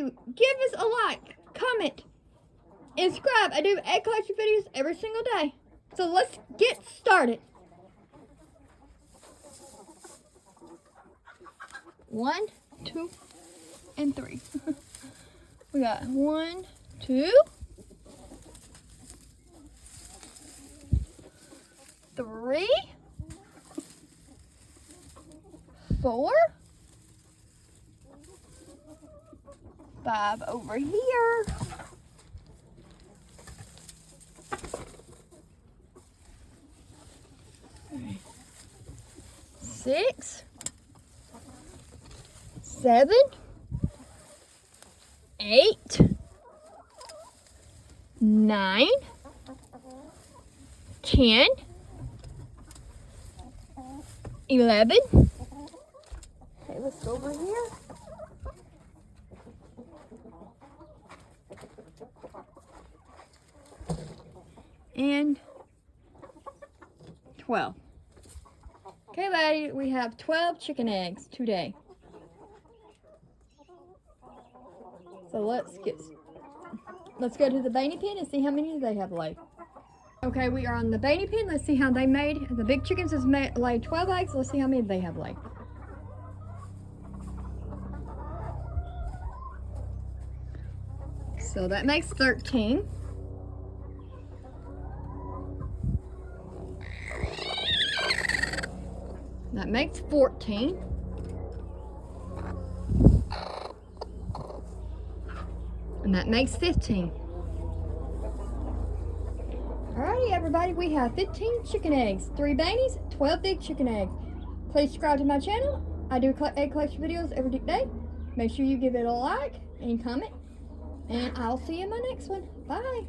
you give us a like, comment, and subscribe. I do egg collection videos every single day. So let's get started. 1, 2, and 3. We got 1, 2, 3, 4, 5 over here. 6, 7, 8, 9, 10, 11. Okay, let's go over here. And 12. Okay, laddie, we have 12 chicken eggs today. So let's go to the Baby pen and see how many they have laid. Okay, we are on the Baby pen. Let's see how they made. The big chickens has laid 12 eggs. Let's see how many they have laid. So that makes 13. That makes 14. And that makes 15. Alrighty, everybody, we have 15 chicken eggs, 3 babies, 12 big chicken eggs. Please subscribe to my channel. I do egg collection videos every day. Make sure you give it a like and comment. And I'll see you in my next one. Bye.